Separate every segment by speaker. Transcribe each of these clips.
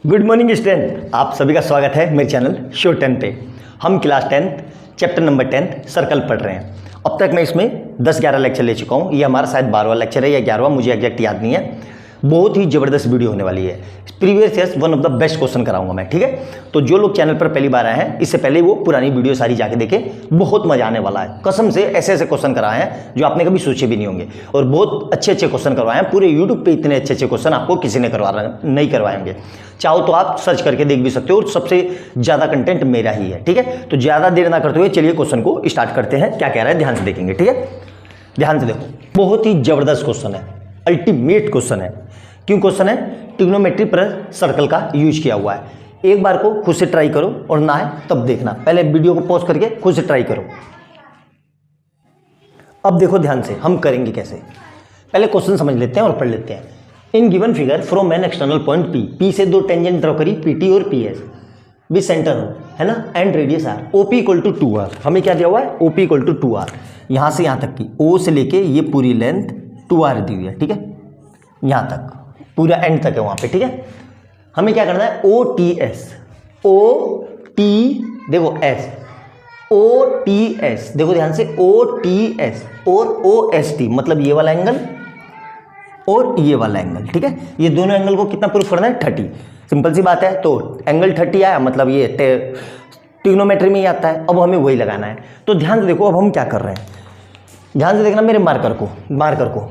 Speaker 1: Good morning student, आप सभी का स्वागत है मेरे चैनल शो 10 पे। हम क्लास 10 चैप्टर नंबर 10 सर्कल पढ़ रहे हैं। अब तक मैं इसमें 10-11 लेक्चर ले चुका हूँ। ये हमारा शायद 12वां लेक्चर है या 11वां, मुझे एग्जैक्ट याद नहीं है। बहुत ही ज़बरदस्त वीडियो होने वाली है। Previous years one of the best question कराऊंगा मैं, ठीक है। तो जो लोग चैनल पर पहली बार आए हैं, इससे पहले वो पुरानी वीडियो सारी जाके देखें, बहुत मजा आने वाला है। कसम से ऐसे ऐसे क्वेश्चन कराए हैं जो आपने कभी सोचे भी नहीं होंगे, और बहुत अच्छे अच्छे क्वेश्चन करवाए हैं। पूरे यूट्यूब पे इतने अच्छे अच्छे क्वेश्चन आपको किसी ने नहीं करवाएंगे। चाहो तो आप सर्च करके देख भी सकते हो, और सबसे ज़्यादा कंटेंट मेरा ही है, ठीक है। तो ज़्यादा देर ना करते हुए चलिए क्वेश्चन को स्टार्ट करते हैं। क्या कह रहा है ध्यान से देखेंगे, ठीक है। ध्यान से देखो, बहुत ही ज़बरदस्त क्वेश्चन है, अल्टीमेट क्वेश्चन है। क्यों क्वेश्चन है? ट्रिग्नोमेट्री पर सर्कल का यूज किया हुआ है। एक बार को खुद से ट्राई करो, और ना है तब देखना। पहले वीडियो को पॉज करके खुद से ट्राई करो। अब देखो ध्यान से, हम करेंगे कैसे। पहले क्वेश्चन समझ लेते हैं और पढ़ लेते हैं। In given figure from an external point P, P से दो टेंजेंट ड्रॉ करी, पीटी और पीएस, भी सेंटर हो, है ना, and radius R, OP equal to 2r। हमें क्या दिया हुआ है? OP equal to 2r। यहां से यहां तक की, ओ से लेके ये पूरी लेंथ 2r दी हुई है, ठीक है। यहां तक पूरा एंड तक है वहां पे, ठीक है। हमें क्या करना है? O T S, O T देखो एस, ओ टी एस देखो ध्यान से, ओ टी एस और ओ एस टी, मतलब ये वाला एंगल और ये वाला एंगल, ठीक है। ये दोनों एंगल को कितना प्रूफ करना है? 30। सिंपल सी बात है। तो एंगल 30 आया, मतलब ये ट्रिग्नोमेट्री में ही आता है। अब हमें वही लगाना है। तो ध्यान से देखो, अब हम क्या कर रहे हैं, ध्यान से देखना मेरे मार्कर को।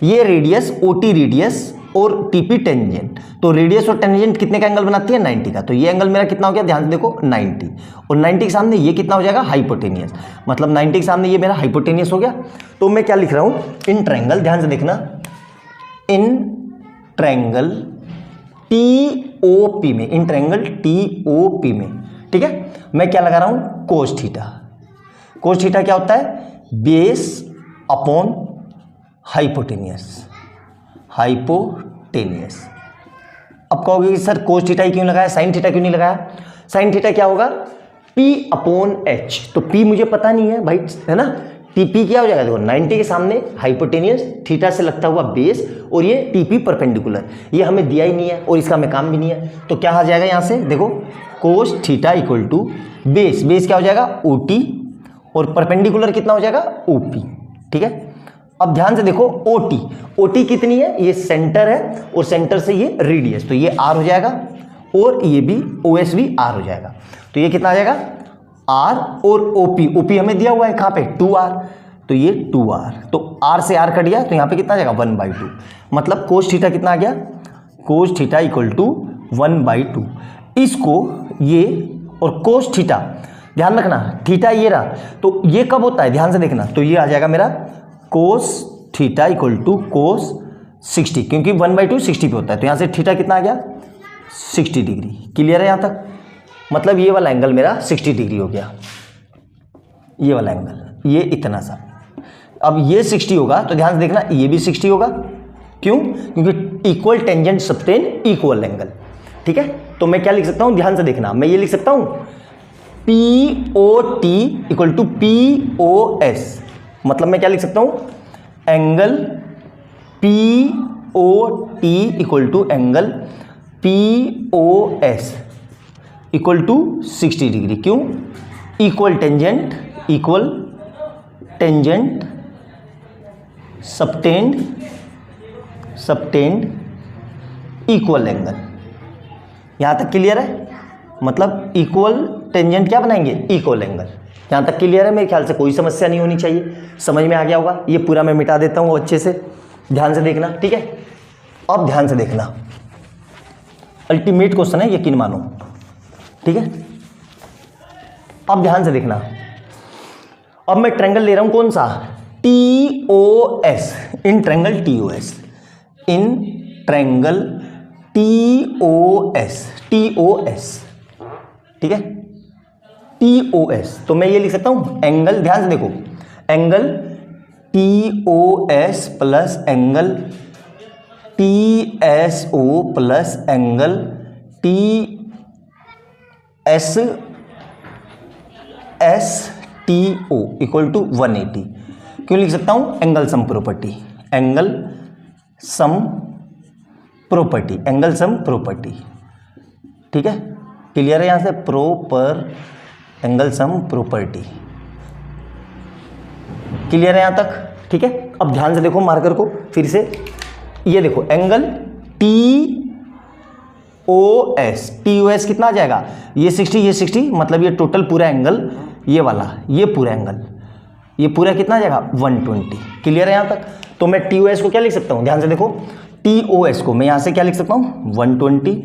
Speaker 1: ये रेडियस ओटी रेडियस और टीपी टेंजेंट, तो रेडियस और टेंजेंट कितने का एंगल बनाती है? 90 का। तो ये एंगल मेरा कितना हो गया? ध्यान से देखो 90, और 90 के सामने ये कितना हो जाएगा? हाइपोटेनियस। मतलब 90 के सामने ये मेरा हाइपोटेनियस हो गया। तो मैं क्या लिख रहा हूं? इन ट्रायंगल, ध्यान से देखना, इन ट्रायंगल टीओपी में, इन ट्रायंगल टीओपी में, ठीक है, मैं क्या लगा रहा हूं? Cos theta. कोस थीटा क्या होता है? Base upon hypotenuse. अब कहोगे कि सर कोस थीटा ही क्यों लगाया, साइन थीटा क्यों नहीं लगाया? साइन थीटा क्या होगा? P upon H. तो P मुझे पता नहीं है भाई, है ना। टीपी क्या हो जाएगा? देखो 90 के सामने हाइपोटेनियस, थीटा से लगता हुआ बेस, और ये टीपी परपेंडिकुलर। ये हमें दिया ही नहीं है, और इसका हमें काम भी नहीं है। तो क्या आ जाएगा यहाँ से? देखो cos theta equal to base क्या हो जाएगा? ओटी, और परपेंडिकुलर कितना हो जाएगा? ओपी, ठीक है। अब ध्यान से देखो, ओटी कितनी है? ये सेंटर है, और सेंटर से ये रेडियस, तो ये आर हो जाएगा, और ये भी ओएस भी आर हो जाएगा। तो ये कितना आ जाएगा? आर, और ओपी हमें दिया हुआ है कहाँ पे? 2r। तो ये 2r, तो r से r कट गया, तो यहाँ पे कितना आ जाएगा? 1/2। मतलब कोस थीटा कितना आ गया? Cos theta equal to 1/2। इसको ये और कोस थीटा, ध्यान रखना, थीटा ये रहा, तो ये कब होता है? ध्यान से देखना। तो ये आ जाएगा मेरा कोस थीटा इक्वल टू कोस 60, क्योंकि 1/2 60 पे होता है। तो यहाँ से थीटा कितना आ गया? 60 डिग्री। क्लियर है यहाँ तक? मतलब ये वाला एंगल मेरा 60 डिग्री हो गया, ये वाला एंगल, ये इतना सा। अब ये 60 होगा, तो ध्यान से देखना, ये भी 60 होगा। क्यों? क्योंकि equal tangent subtend equal angle, ठीक है। तो मैं क्या लिख सकता हूँ? ध्यान से देखना, मैं ये लिख सकता हूँ POT इक्वल टू POS। मतलब मैं क्या लिख सकता हूँ? Angle POT equal to angle POS equal to 60 degree. क्यों? Equal tangent subtend equal angle. यहां तक क्लियर है? मतलब इक्वल टेंजेंट क्या बनाएंगे? Equal angle. यहां तक क्लियर है? मेरे ख्याल से कोई समस्या नहीं होनी चाहिए, समझ में आ गया होगा। ये पूरा मैं मिटा देता हूं अच्छे से, ध्यान से देखना, ठीक है। अब ध्यान से देखना, अल्टीमेट क्वेश्चन है, यकीन मानो, ठीक है। अब ध्यान से देखना, अब मैं ट्रायंगल ले रहा हूं, कौन सा? TOS, in triangle TOS, in triangle TOS, ठीक है, TOS। तो मैं ये लिख सकता हूं एंगल, ध्यान से देखो, angle TOS plus angle TSO plus angle TSTO equal to 180। क्यों लिख सकता हूं? Angle sum property, angle sum property. ठीक है, क्लियर है यहाँ से, proper angle sum property, clear है यहाँ तक, ठीक है। अब ध्यान से देखो मार्कर को फिर से, ये देखो एंगल TOS कितना आ जाएगा, ये 60 मतलब ये टोटल पूरा एंगल, ये वाला ये पूरा एंगल, ये पूरा कितना आ जाएगा 120, क्लियर है यहाँ तक। तो मैं TOS को क्या लिख सकता हूँ, ध्यान से देखो, TOS को मैं यहाँ से क्या लिख सकता हूँ 120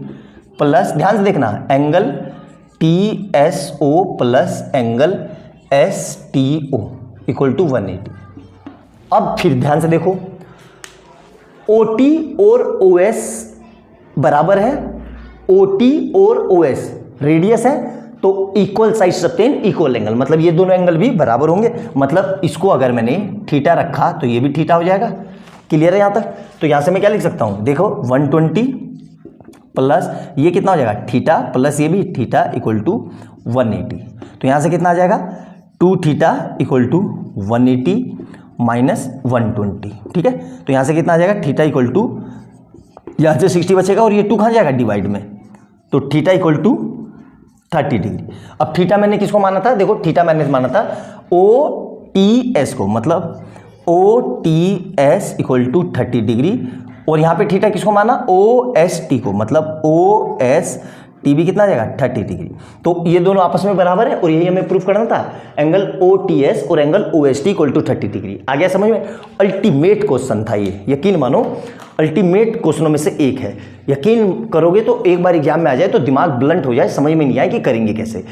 Speaker 1: प्लस, ध्यान से देखना, angle TSO plus angle STO equal to 180। अब फिर ध्यान से देखो, OT और OS बराबर है, OT और OS रेडियस है, तो equal side subtend equal angle, मतलब ये दोनों एंगल भी बराबर होंगे, मतलब इसको अगर मैंने थीटा रखा तो ये भी थीटा हो जाएगा, क्लियर है यहाँ तक। तो यहाँ से मैं क्या लिख सकता हूँ, देखो 120 प्लस ये कितना हो जाएगा थीटा प्लस ये भी थीटा इक्वल टू 180, तो यहाँ से कितना आ जाएगा 2 थीटा इक्वल टू 180 माइनस 120, ठीक है। तो यहाँ से कितना आ जाएगा थीटा इक्वल टू, यहाँ से 60 बचेगा और ये 2 कहाँ जाएगा डिवाइड में, तो थीटा इक्वल टू 30 डिग्री। अब थीटा मैंने किसको माना था, देखो थीटा मैंने माना था OTS को, मतलब OTS इक्वल टू 30 डिग्री, और यहाँ पे थीटा किसको माना OST को, मतलब OST भी कितना आ जाएगा 30 डिग्री। तो ये दोनों आपस में बराबर है और यही हमें प्रूफ करना था, एंगल OTS और angle OST equal to 30 degree. आ गया समझ में, अल्टीमेट क्वेश्चन था ये, यकीन मानो अल्टीमेट क्वेश्चनों में से एक है, यकीन करोगे तो एक बार एग्जाम में आ जाए तो दिमाग ब्लंट हो जाए, समझ में नहीं आए कि करेंगे कैसे।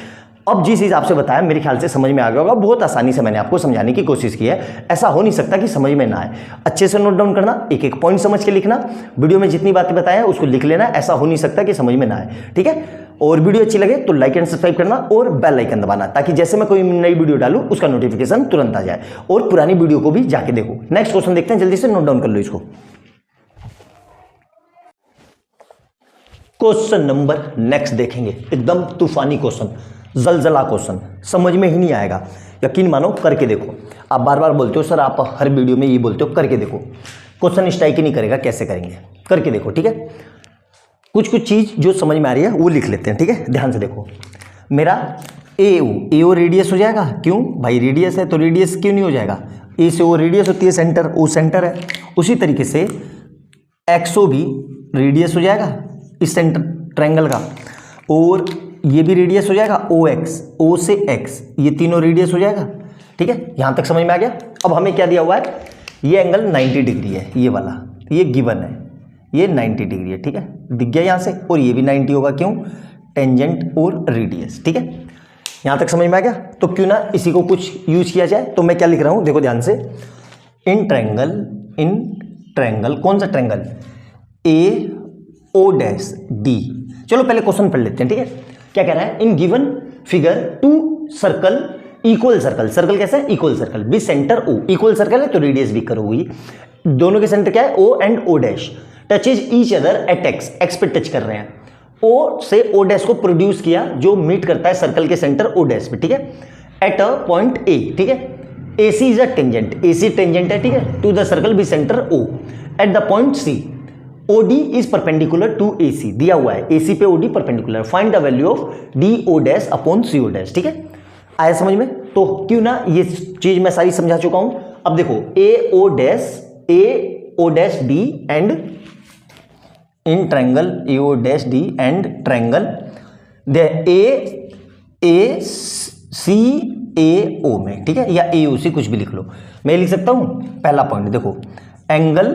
Speaker 1: अब जिस हिसाब से बताया मेरे ख्याल से समझ में आ गया होगा, बहुत आसानी से मैंने आपको समझाने की कोशिश की है, ऐसा हो नहीं सकता कि समझ में ना आए। अच्छे से नोट डाउन करना, एक एक पॉइंट समझ के लिखना, वीडियो में जितनी बातें बताया है उसको लिख लेना, ऐसा हो नहीं सकता कि समझ में ना आए, ठीक है। और वीडियो अच्छी लगे तो लाइक एंड सब्सक्राइब करना और बेल आइकन दबाना, ताकि जैसे मैं कोई नई वीडियो डालूं उसका नोटिफिकेशन तुरंत आ जाए, और पुरानी वीडियो को भी जाके देखो। नेक्स्ट क्वेश्चन देखते हैं, जल्दी से नोट डाउन कर लो इसको। क्वेश्चन नंबर नेक्स्ट देखेंगे, एकदम तूफानी क्वेश्चन, जलजला क्वेश्चन, समझ में ही नहीं आएगा, यकीन मानो करके देखो। आप बार बार बोलते हो सर, आप हर वीडियो में ये बोलते हो, करके देखो, क्वेश्चन स्ट्राइक ही नहीं करेगा, कैसे करेंगे, करके देखो, ठीक है। कुछ कुछ चीज जो समझ में आ रही है वो लिख लेते हैं, ठीक है। ध्यान से देखो, मेरा AO रेडियस हो जाएगा, क्यों भाई रेडियस है तो रेडियस क्यों नहीं हो जाएगा, A से O रेडियस होती है, सेंटर O सेंटर है, उसी तरीके से XO भी रेडियस हो जाएगा इस सेंटर ट्रायंगल का, और ये भी रेडियस हो जाएगा OX, O से X, ये तीनों रेडियस हो जाएगा, ठीक है। यहां तक समझ में आ गया। अब हमें क्या दिया हुआ है, ये एंगल 90 डिग्री है, ये वाला ये गिवन है, ये 90 डिग्री है, ठीक है, दिख गया यहां से, और ये भी 90 होगा, क्यों, टेंजेंट और रेडियस, ठीक है। यहां तक समझ में आ गया। तो क्यों ना इसी को कुछ यूज किया जाए, तो मैं क्या लिख रहा हूं, देखो ध्यान से, इन ट्रायंगल, कौन सा ट्रायंगल, AOD। चलो पहले क्वेश्चन पढ़ लेते हैं, ठीक है। क्या कह रहा है, in given figure 2 circle equal circle, circle कैसा है equal circle, B centre O, equal circle है तो रेडियस भी करोगी, दोनों के सेंटर क्या है O and O dash, touches each other at x पे टच कर रहे हैं, O से O डैश को प्रोड्यूस किया जो मीट करता है सर्कल के सेंटर O डैश पे, ठीक है, एट अ पॉइंट A, ठीक है, AC is a tangent, AC tangent है, ठीक है, to the circle B centre O, at the point C OD is perpendicular to AC, दिया हुआ है AC पे OD perpendicular, find the value of DO dash upon CO dash, ठीक है। आया समझ में, तो क्यों ना ये चीज मैं सारी समझा चुका हूं। अब देखो AO dash D and in triangle AO dash D and triangle ACAO में, ठीक है, या AOC कुछ भी लिख लो, मैं लिख सकता हूं। पहला पॉइंट देखो, angle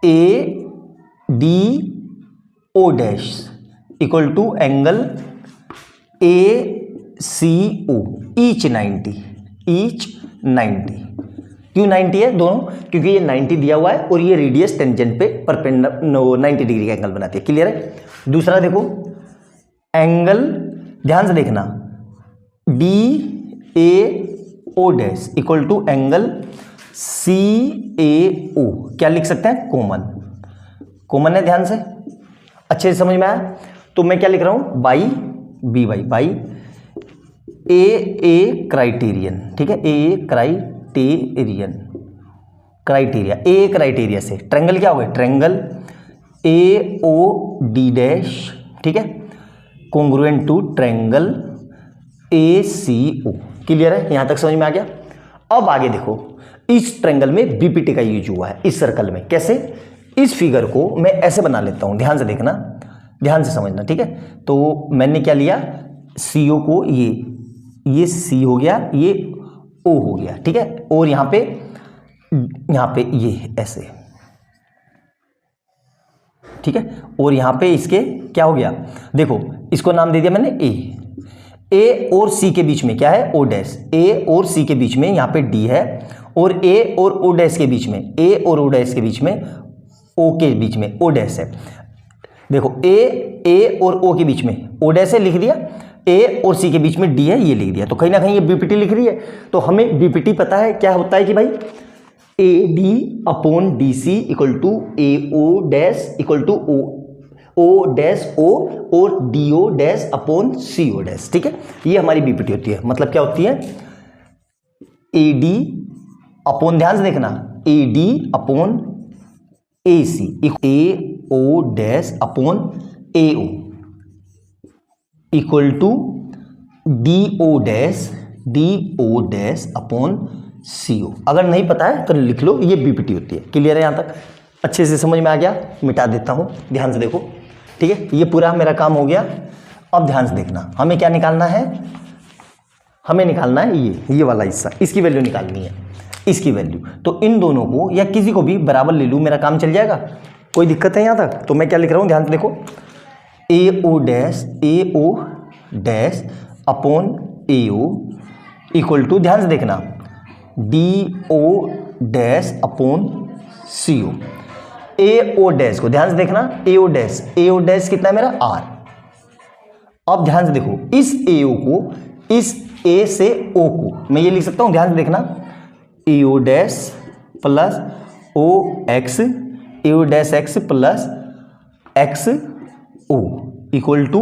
Speaker 1: ADO dash equal to angle ACO, each 90, क्यों 90 है दोनों, क्योंकि ये 90 दिया हुआ है और ये रेडियस टेंजेंट पे परपेंडिकुलर 90 डिग्री का एंगल बनाती है, क्लियर है। दूसरा देखो, एंगल ध्यान से देखना DAO dash equal to angle CAO, क्या लिख सकते हैं, कॉमन है, ध्यान से अच्छे से समझ में आया। तो मैं क्या लिख रहा हूं, बाई AA क्राइटेरियन, ठीक है, AA क्राइटेरिया से ट्रायंगल क्या हो गया, ट्रायंगल AOD डैश, ठीक है, congruent to triangle ACO। Clear है, यहां तक समझ में आ गया। अब आगे देखो, इस ट्रायंगल में बीपीटी का यूज हुआ है इस सर्कल में। कैसे? इस फिगर को मैं ऐसे बना लेता हूं, ध्यान से देखना, ध्यान से समझना, ठीक है। तो मैंने क्या लिया, CO को ये C हो गया, ये O हो गया, ठीक है। और यहां पे ये ऐसे, ठीक है। और यहां पे इसके क्या हो गया, देखो इसको नाम दे दिया मैंने A और C के बीच में क्या है, O डैश। A और C के बीच में यहां पे D है, और A और O डैश के बीच में, A और O डैश के बीच में, O के बीच में O डैश है। देखो A और O के बीच में O डैश है, लिख दिया। A और C के बीच में D है, ये लिख दिया। तो कहीं ना कहीं ये बीपीटी लिख रही है। तो हमें बीपीटी पता है क्या होता है कि भाई AD upon DC equal to AO dash equal to O dash O और DO dash upon CO dash, ठीक है। ये हमारी बीपीटी होती है। मतलब क्या होती है, AD अपॉन, ध्यान से देखना, AD upon AC AO dash upon AO equal to DO dash upon CO। अगर नहीं पता है तो लिख लो, ये बीपीटी होती है। क्लियर है, यहां तक अच्छे से समझ में आ गया। मिटा देता हूं, ध्यान से देखो, ठीक है। ये पूरा मेरा काम हो गया। अब ध्यान से देखना, हमें क्या निकालना है, हमें निकालना है ये वाला हिस्सा, इसकी वैल्यू निकालनी है, इसकी वैल्यू। तो इन दोनों को या किसी को भी बराबर ले लूँ, मेरा काम चल जाएगा, कोई दिक्कत है यहाँ तक। तो मैं क्या लिख रहा हूँ, ध्यान से देखो, AO dash upon AO equal to, ध्यान से देखना, DO dash upon CO। AO dash को ध्यान से देखना, AO डैश कितना है मेरा, R। अब ध्यान से देखो, इस AO को, इस A से O को मैं ये लिख सकता हूं, ध्यान से देखना, AO dash plus OX, AO dash X plus XO equal to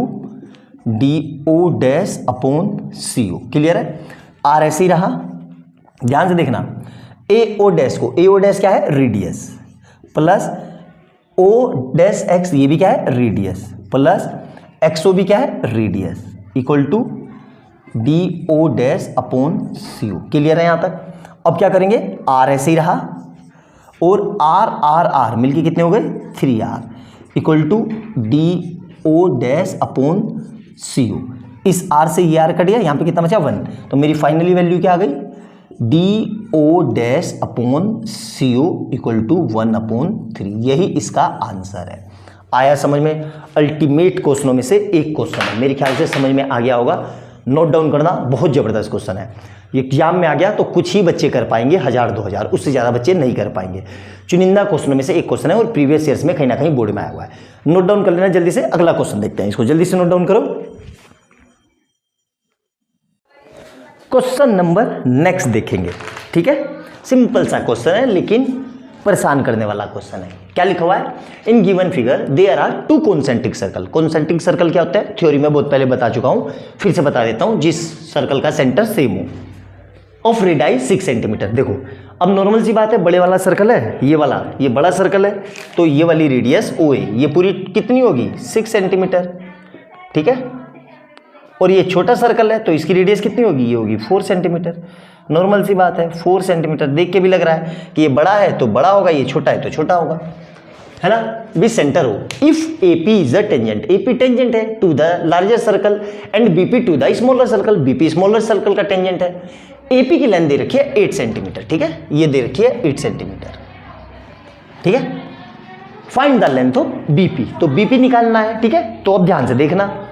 Speaker 1: DO dash upon CO। Clear है, R ऐसे ही रहा। ध्यान से देखना, AO डैश को, AO डैश क्या है, radius, plus O dash X, ये भी क्या है, रेडियस, प्लस XO भी क्या है, radius, equal to DO dash upon CO। Clear है यहां तक। अब क्या करेंगे, R ऐसे ही रहा, और R मिलके कितने हो गए, 3R equal to DO dash upon CO। इस R से ये R कट गया, यहां पे कितना बचा, 1। तो मेरी फाइनली वैल्यू क्या आ गई, DO dash upon CO equal to 1/3। यही इसका आंसर है। आया समझ में। अल्टीमेट क्वेश्चनों में से एक क्वेश्चन है, मेरे ख्याल से समझ में आ गया होगा। नोट डाउन करना, बहुत जबरदस्त क्वेश्चन है। ये एग्जाम में आ गया तो कुछ ही बच्चे कर पाएंगे, 1000-2000, उससे ज़्यादा बच्चे नहीं कर पाएंगे। चुनिंदा क्वेश्चनों में से एक क्वेश्चन है, और प्रीवियस ईयर्स में कहीं ना कहीं बोर्ड में आया हुआ है। नोट डाउन कर लेना जल्दी से। अगला क्वेश्चन देखते हैं, इसको जल्दी से नोट डाउन करो। क्वेश्चन नंबर नेक्स्ट देखेंगे, ठीक है। सिंपल सा क्वेश्चन है, लेकिन परेशान करने वाला क्वेश्चन है। क्या लिखा हुआ है, in given figure there are 2 concentric circle. Concentric circle क्या होता है, थ्योरी में बहुत पहले बता चुका हूं, फिर से बता देता हूं। जिस सर्कल का सेंटर सेम हो, ऑफ रेडियाई 6 सेंटीमीटर। देखो अब नॉर्मल सी बात है, बड़े वाला सर्कल है, ये वाला, ये बड़ा सर्कल है, तो ये वाली रेडियस OA, ये पूरी कितनी होगी, 6 सेंटीमीटर, ठीक है। और ये छोटा सर्कल है, तो इसकी रेडियस कितनी होगी, ये होगी 4 सेंटीमीटर। नॉर्मल सी बात है, 4 सेंटीमीटर देख के भी लग रहा है कि ये बड़ा है तो बड़ा होगा, ये छोटा है तो छोटा होगा, है ना। भी सेंटर हो। If AP is a tangent, AP tangent है to the larger circle and BP to the smaller circle, BP smaller circle का टेंजेंट है। AP की लेंथ दे रखी है 8 सेंटीमीटर, ठीक है, ये दे रखी है 8 सेंटीमीटर, ठीक है। Find the length of BP, तो BP निकालना है, ठीक है। तो अब ध्यान से देखना,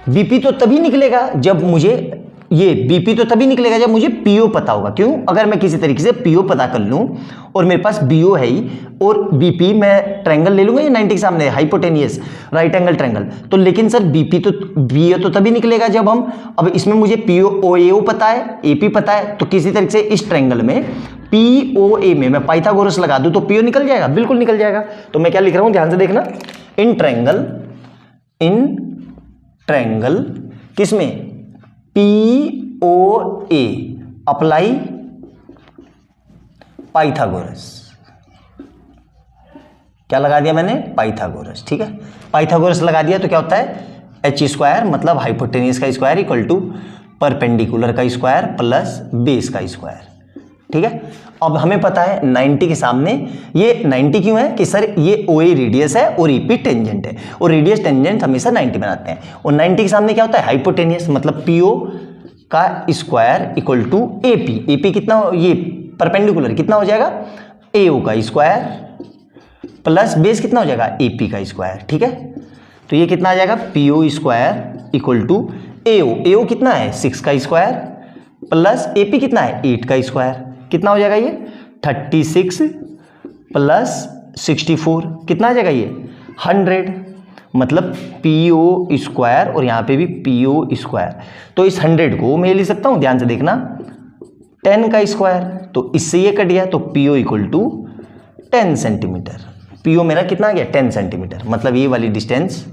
Speaker 1: BP तो तभी निकलेगा जब मुझे, ये BP तो तभी निकलेगा जब मुझे PO पता होगा। क्यों, अगर मैं किसी तरीके से PO पता कर लूं और मेरे पास BO है ही, और BP मैं ट्रायंगल ले लूंगा, ये 90 के सामने हाइपोटेनियस राइट एंगल ट्रायंगल, तो लेकिन सर BO तो तभी निकलेगा जब हम, अब इसमें मुझे AO पता है, AP पता है, तो किसी तरीके से इस ट्रायंगल में POA में मैं पाइथागोरस लगा दूं तो PO निकल जाएगा, बिल्कुल निकल जाएगा। तो मैं क्या लिख रहा हूं, ध्यान से देखना, इन ट्रायंगल किसमें, POA अप्लाई पाइथागोरस। क्या लगा दिया मैंने, पाइथागोरस, ठीक है। पाइथागोरस लगा दिया तो क्या होता है, एच स्क्वायर मतलब हाइपोटेनियस का स्क्वायर इक्वल टू परपेंडिकुलर का स्क्वायर प्लस बेस का स्क्वायर। ठीक है, अब हमें पता है 90 के सामने ये 90 क्यों है कि सर ये OA रेडियस है और EP टेंजेंट है, और रेडियस टेंजेंट हमेशा 90 बनाते हैं, और 90 के सामने क्या होता है हाइपोटेनियस मतलब PO का square equal to AP। AP कितना, ये परपेंडिकुलर कितना हो जाएगा AO का स्क्वायर प्लस बेस कितना हो जाएगा AP का स्क्वायर। ठीक है, तो ये कितना आ जाएगा PO square equal to AO कितना है 6 का स्क्वायर प्लस AP कितना है 8 का स्क्वायर। कितना हो जाएगा ये 36 प्लस 64 कितना आ जाएगा ये 100, मतलब PO स्क्वायर और यहाँ पे भी PO स्क्वायर। तो इस 100 को मैं ये लिख सकता हूँ, ध्यान से देखना, 10 का स्क्वायर, तो इससे ये कट गया तो PO equal to 10 centimetre. PO मेरा कितना आ गया 10 सेंटीमीटर, मतलब ये वाली डिस्टेंस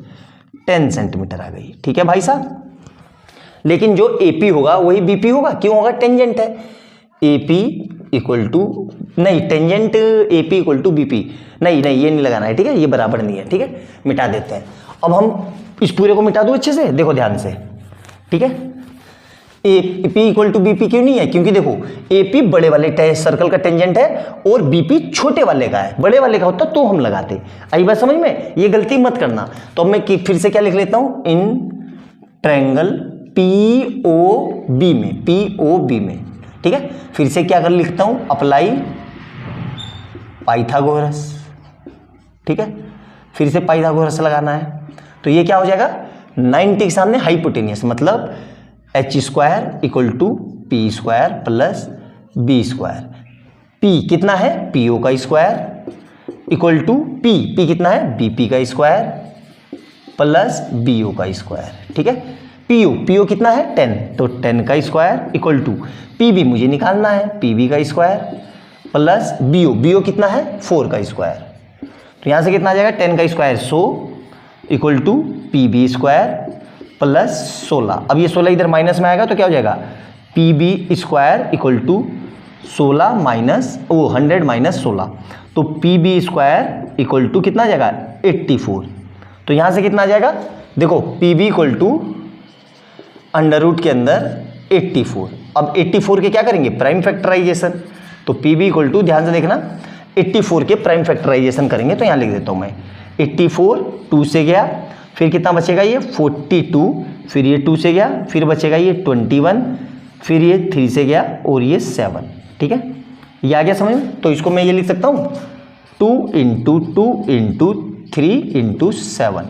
Speaker 1: 10 सेंटीमीटर आ गई। ठीक है भाई साहब, लेकिन जो AP होगा वही BP होगा, क्यों होगा टेंजेंट है। AP इक्वल टू नहीं, tangent AP equal to BP नहीं, ये नहीं लगाना है। ठीक है, ये बराबर नहीं है। ठीक है, मिटा देते हैं। अब हम इस पूरे को मिटा दूं अच्छे से, देखो ध्यान से। ठीक है, AP इक्वल टू BP क्यों नहीं है, क्योंकि देखो AP बड़े वाले सर्कल का टेंजेंट है और BP छोटे वाले का है। बड़े वाले का होता तो हम लगाते। आई बात समझ में, ये गलती मत करना। तो अब मैं फिर से क्या लिख लेता हूं, इन ट्रायंगल POB में। ठीक है, फिर से क्या कर लिखता हूं, अप्लाई पाइथागोरस। ठीक है, फिर से पाइथागोरस लगाना है, तो ये क्या हो जाएगा 90 के सामने हाइपोटेनियस मतलब H square equal to P square plus B square. P कितना है PO का स्क्वायर इक्वल टू P कितना है BP का स्क्वायर प्लस BO का स्क्वायर। ठीक है, PO कितना है 10, तो 10 का स्क्वायर इक्वल टू PB मुझे निकालना है PB का स्क्वायर प्लस BO कितना है 4 का स्क्वायर। तो यहाँ से कितना आ जाएगा 10 का square 100 equal to PB square plus 16। अब ये 16 इधर माइनस में आएगा तो क्या हो जाएगा PB square equal to 16 minus 100 minus 16, तो PB स्क्वायर इक्वल टू कितना आ जाएगा 84। तो यहाँ से कितना आ जाएगा, देखो PB equal to under root के अंदर 84। अब 84 के क्या करेंगे प्राइम फैक्टराइजेशन, तो PB इक्वल टू ध्यान से देखना 84 के प्राइम फैक्टराइजेशन करेंगे, तो यहाँ लिख देता हूँ मैं 84 2 से गया, फिर कितना बचेगा ये 42, फिर ये 2 से गया, फिर बचेगा ये 21, फिर ये 3 से गया और ये 7। ठीक है, ये आ गया समझ में। तो इसको मैं ये लिख सकता हूँ 2 इंटू 2 इंटू 3 इंटू 7।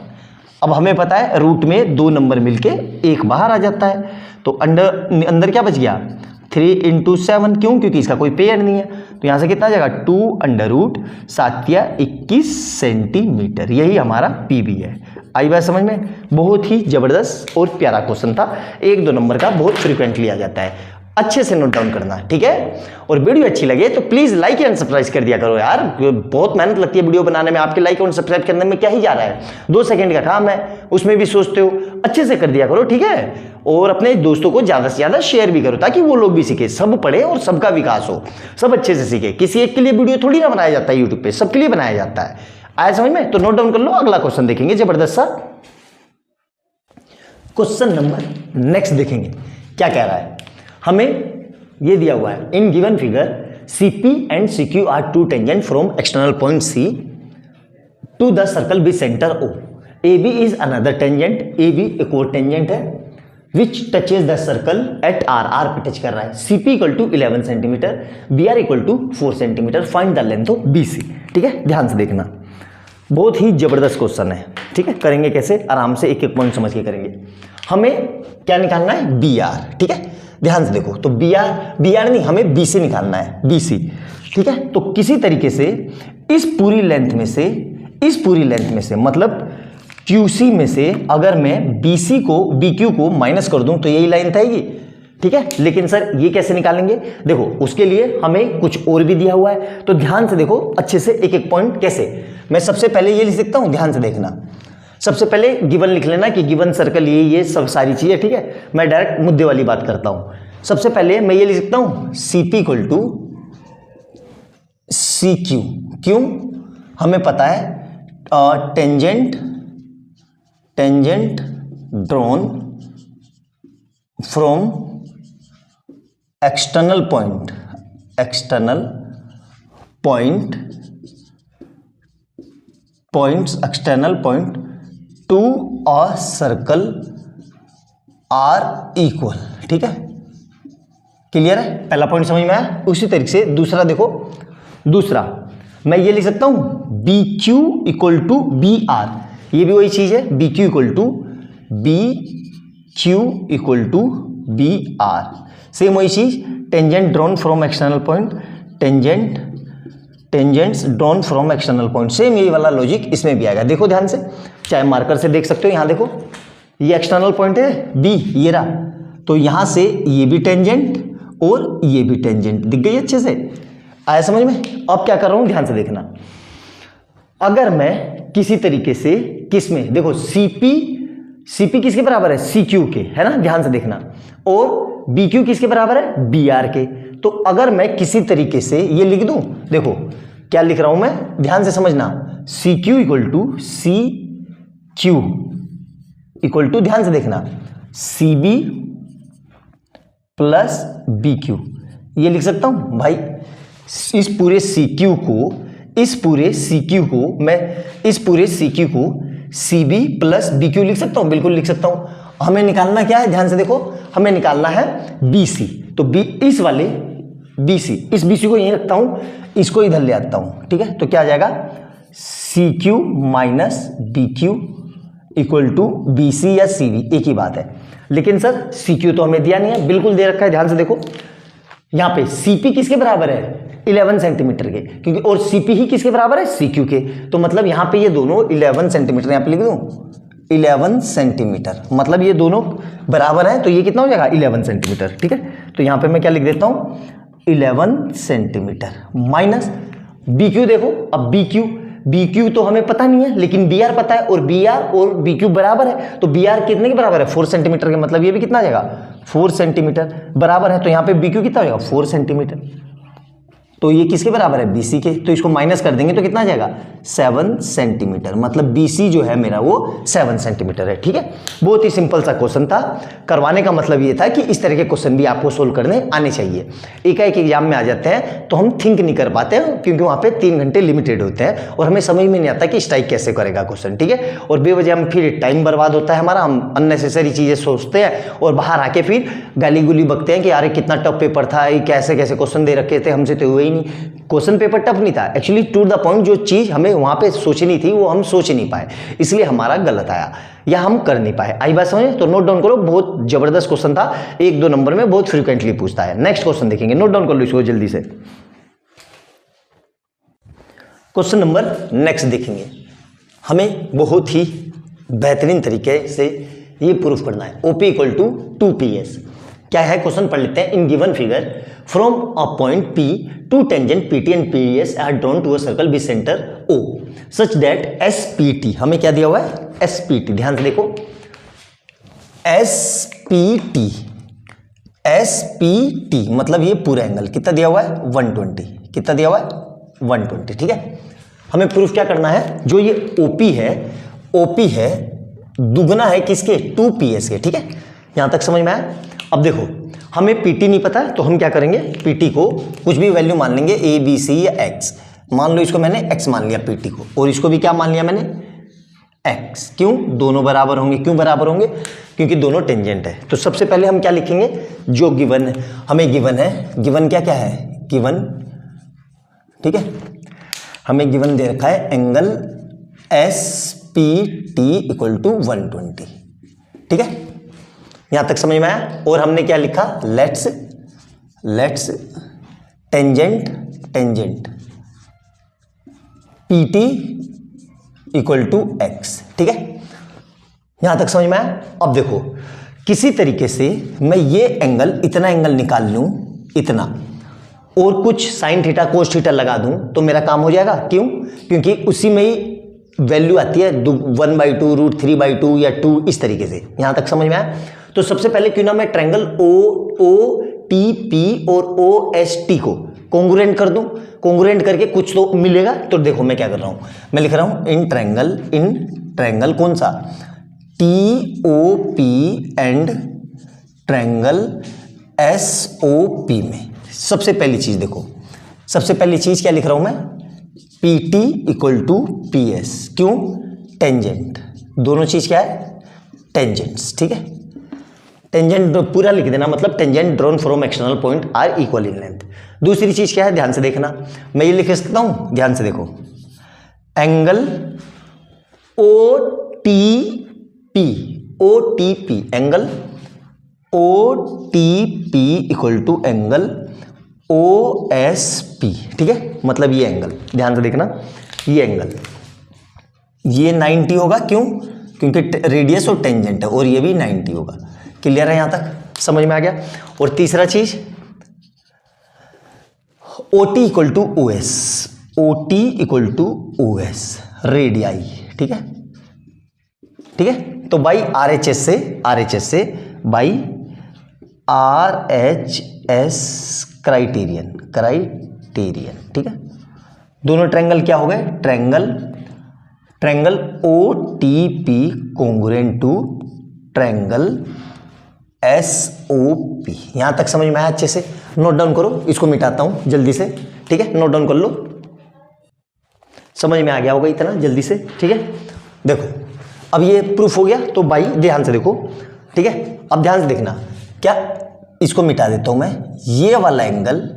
Speaker 1: अब हमें पता है रूट में 2 नंबर मिलके 1 बाहर आ जाता है, तो अंदर क्या बच गया 3 इंटू 7, क्यों, क्योंकि इसका कोई पेयर नहीं है। तो यहाँ से कितना आ जाएगा 2 अंडर रूट 7 या 21 सेंटीमीटर, यही हमारा PB है। आई बात समझ में, बहुत ही जबरदस्त और प्यारा क्वेश्चन था, 1-2 नंबर का बहुत फ्रीक्वेंटली आ जाता है, अच्छे से नोट डाउन करना। ठीक है, और वीडियो अच्छी लगे तो प्लीज लाइक एंड सब्सक्राइब कर दिया करो यार, बहुत मेहनत लगती है वीडियो बनाने में, आपके लाइक और सब्सक्राइब करने में क्या ही जा रहा है, 2 सेकंड का काम है, उसमें भी सोचते हो, अच्छे से कर दिया करो। ठीक है, और अपने दोस्तों को ज्यादा से ज्यादा शेयर भी करो ताकि वो लोग भी सीखे, सब पढ़े और सबका विकास हो, सब अच्छे से सीखे। किसी एक के लिए वीडियो थोड़ी ना बनाया जाता है यूट्यूब पे, सबके लिए बनाया जाता है। आया समझ में, तो नोट डाउन कर लो, अगला क्वेश्चन देखेंगे जबरदस्त सा क्वेश्चन नंबर नेक्स्ट देखेंगे क्या कह रहा है। हमें ये दिया हुआ है, in given figure CP and CQ are 2 tangent from external point C to the circle with centre O। AB is another tangent, AB एक और टेंजेंट है which touches the circle at R पे टच कर रहा है। CP equal to 11 centimetre, BR equal to 4 centimetre, find the length of BC। ठीक है, ध्यान से देखना, बहुत ही जबरदस्त क्वेश्चन है। ठीक है, करेंगे कैसे, आराम से एक एक पॉइंट समझ के करेंगे। हमें क्या निकालना है BR। ठीक है, ध्यान से देखो, तो BR नहीं, हमें BC निकालना है, BC। ठीक है, तो किसी तरीके से इस पूरी लेंथ में से मतलब QC में से अगर मैं BQ को माइनस कर दूं तो यही लाइन आएगी। ठीक है, लेकिन सर ये कैसे निकालेंगे, देखो उसके लिए हमें कुछ और भी दिया हुआ है, तो ध्यान से देखो अच्छे से एक एक पॉइंट कैसे। मैं सबसे पहले ये लिख सकता हूं, ध्यान से देखना, सबसे पहले गिवन लिख लेना कि गिवन सर्कल ये सब सारी चीजें। ठीक है, मैं डायरेक्ट मुद्दे वाली बात करता हूं। सबसे पहले मैं ये लिख सकता हूं CP इक्वल टू CQ, क्यों, हमें पता है tangent drawn from external point external point to a circle are equal. ठीक है, क्लियर है? पहला पॉइंट समझ में आया। उसी तरीके से दूसरा देखो, दूसरा मैं ये लिख सकता हूं B Q equal to B R, ये भी वही चीज है, B Q equal to B R, same वही चीज, tangent drawn from external point, tangents drawn from external point, same यही वाला लॉजिक इसमें भी आएगा। देखो ध्यान से, चाहे मार्कर से देख सकते हो, यहां देखो ये एक्सटर्नल पॉइंट है बी, ये रहा, तो यहां से ये भी टेंजेंट और ये भी टेंजेंट दिख गई अच्छे से, आया समझ में? अब क्या कर रहा हूं, ध्यान से देखना। अगर मैं किसी तरीके से किसमें, देखो सीपी किसके बराबर है, सी क्यू के, है ना, ध्यान से देखना, और बी क्यू किसके बराबर है, बी आर के। तो अगर मैं किसी तरीके से ये लिख दूं, देखो क्या लिख रहा हूं मैं, ध्यान से समझना, सी क्यू इक्वल टू ध्यान से देखना C B plus B Q, ये लिख सकता हूं भाई। इस पूरे सी क्यू को C B plus B Q लिख सकता हूं, बिल्कुल लिख सकता हूं। हमें निकालना क्या है, ध्यान से देखो, हमें निकालना है बी सी, तो बी इस वाले बी सी, इस बी सी को यहीं रखता हूं, इसको इधर ले आता हूं। ठीक है, तो क्या आ जाएगा, C Q minus B Q equal to B C या सी बी, एक ही बात है। लेकिन सर सी क्यू तो हमें दिया नहीं है, बिल्कुल दे रखा है, ध्यान से देखो, यहां पे सीपी किसके बराबर है, 11 सेंटीमीटर के, क्योंकि और सीपी ही किसके बराबर है, सीक्यू के, तो मतलब यहां पे ये दोनों 11 सेंटीमीटर, यहां पे लिख दूं 11 सेंटीमीटर, मतलब ये दोनों बराबर हैं, तो ये कितना हो जाएगा, 11 सेंटीमीटर। ठीक है, तो यहां पे मैं क्या लिख देता हूं, 11 सेंटीमीटर माइनस बी क्यू। देखो अब बी क्यू तो हमें पता नहीं है, लेकिन बी आर पता है, और बी आर और बी क्यू बराबर है, तो बी आर कितने के बराबर है, 4 सेंटीमीटर के, मतलब ये भी कितना आ जाएगा, 4 सेंटीमीटर बराबर है, तो यहां पे बी क्यू कितना हो जाएगा, 4 सेंटीमीटर, तो ये किसके बराबर है, बीसी के, तो इसको माइनस कर देंगे तो कितना आ जाएगा, 7 सेंटीमीटर, मतलब बीसी जो है मेरा वो 7 सेंटीमीटर है। ठीक है, बहुत ही सिंपल सा क्वेश्चन था, करवाने का मतलब ये था कि इस तरह के क्वेश्चन भी आपको सोल्व करने आने चाहिए। एकाएक एग्जाम में आ जाते हैं तो हम थिंक नहीं कर पाते हैं, क्योंकि वहाँ पे 3 घंटे लिमिटेड होते हैं और हमें समझ में नहीं आता कि स्ट्राइक कैसे करेगा क्वेश्चन। ठीक है, और बेवजह हम फिर टाइम बर्बाद होता है हमारा, हम अननेसेसरी चीज़ें सोचते हैं और बाहर आके फिर गाली गुली बकते हैं कि यार कितना टफ पेपर था, ये कैसे कैसे क्वेश्चन दे रखे थे, हमसे तो हुए ही नहीं। क्वेश्चन पेपर टफ नहीं था, एक्चुअली टू द पॉइंट जो चीज हमें वहां पे सोचनी थी वो हम सोच नहीं पाए, इसलिए हमारा गलत आया या हम कर नहीं पाए। आई बात समझे? तो नोट डाउन करो, बहुत जबरदस्त क्वेश्चन था, 1-2 नंबर में बहुत फ्रीक्वेंटली पूछता है। नेक्स्ट क्वेश्चन देखेंगे, नोट डाउन कर लो इसको जल्दी से। क्वेश्चन नंबर नेक्स्ट देखेंगे, हमें बहुत ही बेहतरीन तरीके से ये प्रूफ करना है। ओपी इक्वल टू 2PS क्या है, क्वेश्चन पढ़ लेते हैं। In given figure from a point P two tangent PT and PS are drawn to a circle with centre O such that SPT, हमें क्या दिया हुआ है, SPT, ध्यान से देखो, SPT मतलब ये पूरा एंगल कितना दिया हुआ है, 120, कितना दिया हुआ है, 120। ठीक है, हमें प्रूफ क्या करना है, जो ये OP है दुगना है किसके, 2PS के। ठीक है, यहां तक समझ में आया? अब देखो हमें PT नहीं पता तो हम क्या करेंगे, PT को कुछ भी वैल्यू मान लेंगे, A B C या X, मान लो इसको मैंने X मान लिया PT को, और इसको भी क्या मान लिया मैंने, X। क्यों, दोनों बराबर होंगे, क्यों बराबर होंगे, क्योंकि दोनों टेंजेंट है। तो सबसे पहले हम क्या लिखेंगे, जो गिवन है, हमें गिवन है, गिवन क्या क्या है, गिवन, ठीक है, हमें गिवन दे रखा है एंगल SPT इक्वल टू 120। ठीक है, यहां तक समझ में आया? और हमने क्या लिखा, let's tangent PT equal to X। ठीक है, यहां तक समझ में आया? अब देखो किसी तरीके से मैं ये एंगल, इतना एंगल निकाल लूं, इतना, और कुछ साइन थीटा कोस थीटा लगा दूं तो मेरा काम हो जाएगा। क्यों, क्योंकि उसी में ही वैल्यू आती है 1/2 √3/2 या 2, इस तरीके से। यहां तक समझ में आया? तो सबसे पहले क्यों ना मैं ट्रायंगल OTP और OST को कॉन्ग्रुएंट कर दूं, कॉन्ग्रुएंट करके कुछ तो मिलेगा। तो देखो मैं क्या कर रहा हूं, मैं लिख रहा हूं इन ट्रायंगल कौन सा, TOP एंड ट्रायंगल SOP में सबसे पहली चीज देखो, सबसे पहली चीज क्या लिख रहा हूं मैं, PT इक्वल टू PS। क्यों? टेंजेंट, दोनों चीज क्या है, टेंजेंट्स, ठीक है। टेंजेंट पूरा लिख देना, मतलब tangent drawn from external point are equal in length. दूसरी चीज क्या है, ध्यान से देखना, मैं ये लिख सकता हूं, ध्यान से देखो, angle OTP angle OTP equal to angle OSP, ठीक है। मतलब ये एंगल, ध्यान से देखना, ये एंगल ये 90 होगा। क्यों? क्योंकि रेडियस और टेंजेंट है, और ये भी 90 होगा। क्लियर है? यहां तक समझ में आ गया। और तीसरा चीज OT equal to OS, OT equal to OS radii, ठीक है, ठीक है। तो बाई RHS से बाई RHS क्राइटेरियन, ठीक है। दोनों ट्रायंगल क्या हो गए, triangle OTP congruent to triangle SOP। यहां तक समझ में आया? अच्छे से नोट डाउन करो, इसको मिटाता हूं जल्दी से, ठीक है। नोट डाउन कर लो, समझ में आ गया होगा इतना जल्दी से, ठीक है। देखो अब ये प्रूफ हो गया, तो भाई ध्यान से देखो, ठीक है। अब ध्यान से देखना, क्या इसको मिटा देता हूं मैं, ये वाला एंगल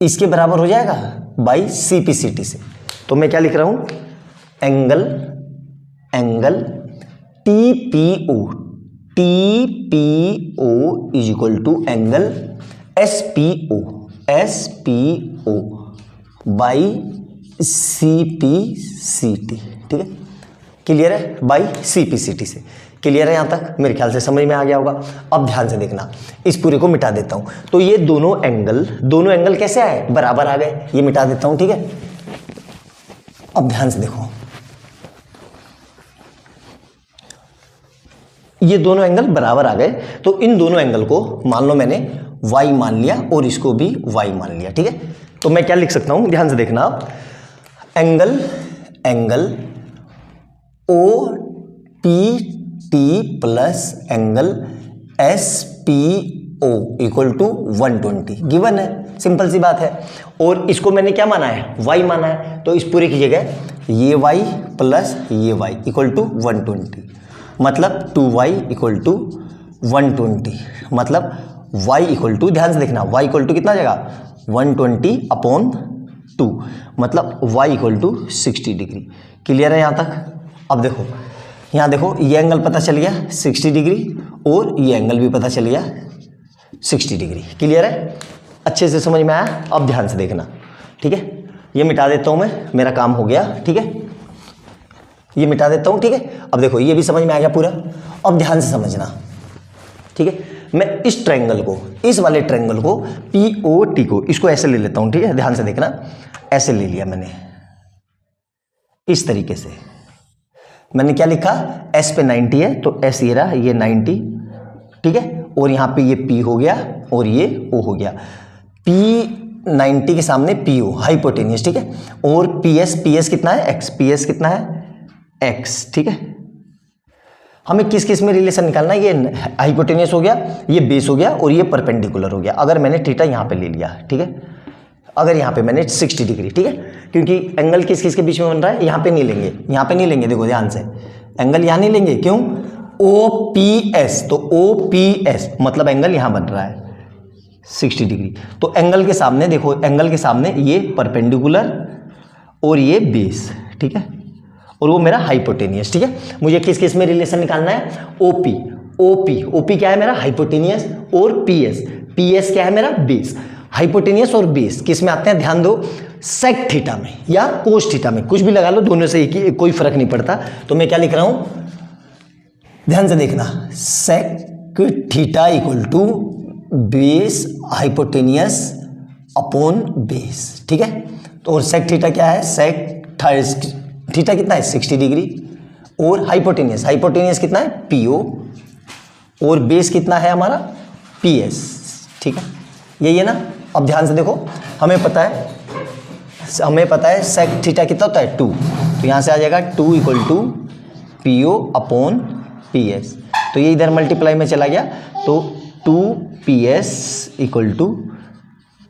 Speaker 1: इसके बराबर हो जाएगा बाई CPCT से। तो मैं क्या लिख रहा हूं, angle TPO is equal to angle SPO by CPCT, ठीक है। क्लियर है? बाई CPCT से। क्लियर है यहां तक? मेरे ख्याल से समझ में आ गया होगा। अब ध्यान से देखना, इस पूरे को मिटा देता हूं, तो ये दोनों एंगल कैसे आए, बराबर आ गए। ये मिटा देता हूं, ठीक है। अब ध्यान से देखो, ये दोनों एंगल बराबर आ गए, तो इन दोनों एंगल को मान लो मैंने y मान लिया और इसको भी y मान लिया, ठीक है। तो मैं क्या लिख सकता हूं, ध्यान से देखना, angle OPT plus angle SPO equal to 120 given है, सिंपल सी बात है। और इसको मैंने क्या माना है, y माना है, तो इस पूरे की जगह ये y प्लस ये y इक्वल टू 120, मतलब 2y इक्वल टू 120, मतलब y इक्वल टू, ध्यान से देखना, y इक्वल टू कितना आ जाएगा, 120/2, मतलब y equal to 60 degree. Clear है यहां तक? अब देखो, यहां देखो, ये एंगल पता चल गया 60 डिग्री, और ये एंगल भी पता चल गया 60 डिग्री। क्लियर है? अच्छे से समझ में आया? अब ध्यान से देखना, ठीक है। ये मिटा देता हूं मैं, मेरा काम हो गया, ठीक है। ये मिटा देता हूं, ठीक है। अब देखो, ये भी समझ में आ गया पूरा। अब ध्यान से समझना, ठीक है। मैं इस ट्रायंगल को, इस वाले ट्रायंगल को POT को, इसको ऐसे ले लेता हूं, ठीक है। ध्यान से देखना, ऐसे ले लिया मैंने, इस तरीके से। मैंने क्या लिखा, S पे 90 है, तो S ये रहा, ये 90, ठीक है। और यहां पे ये P हो गया और ये O हो गया। P90 के सामने PO हाइपोटेनियस, ठीक है। और PS कितना है, X, PS कितना है, X, ठीक है। हमें किस किस में रिलेशन निकालना है, ये हाइपोटेनियस हो गया, ये बेस हो गया, और ये परपेंडिकुलर हो गया। अगर मैंने थीटा यहां पे ले लिया, ठीक है, अगर यहाँ पे मैंने 60 डिग्री, ठीक है, क्योंकि एंगल किस किस के बीच में बन रहा है, यहाँ पे नहीं लेंगे, यहाँ पे नहीं लेंगे, देखो ध्यान से, एंगल यहाँ नहीं लेंगे। क्यों? OPS, तो OPS मतलब एंगल यहाँ बन रहा है 60 डिग्री। तो एंगल के सामने देखो, एंगल के सामने ये परपेंडिकुलर और ये बेस, ठीक है, और वो मेरा हाइपोटेनियस, ठीक है। मुझे किस किस में रिलेशन निकालना है, OP क्या है मेरा, हाइपोटेनियस, और PS क्या है मेरा, बेस। हाइपोटेनियस और बेस किस में आते हैं, ध्यान दो, सेक थीटा में या कोस थीटा में, कुछ भी लगा लो, दोनों से एक ही, कोई फर्क नहीं पड़ता। तो मैं क्या लिख रहा हूं, ध्यान से देखना, sec theta equal to base hypotenuse upon base, ठीक है। तो और सेक थीटा क्या है, सेक थीटा कितना है, 60 डिग्री, और हाइपोटेनियस कितना है, PO, और बेस कितना है हमारा, PS, ठीक है, यही है ना। अब ध्यान से देखो, हमें पता है सेक थीटा कितना होता है, 2, तो यहां से आ जाएगा 2 equal to PO upon PS, तो ये इधर मल्टीप्लाई में चला गया, तो 2PS इक्वल टू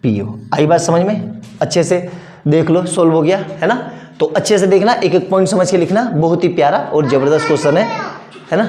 Speaker 1: PO। आई बात समझ में? अच्छे से देख लो, सोल्व हो गया है ना। तो अच्छे से देखना, एक एक पॉइंट समझ के लिखना, बहुत ही प्यारा और जबरदस्त क्वेश्चन है ना।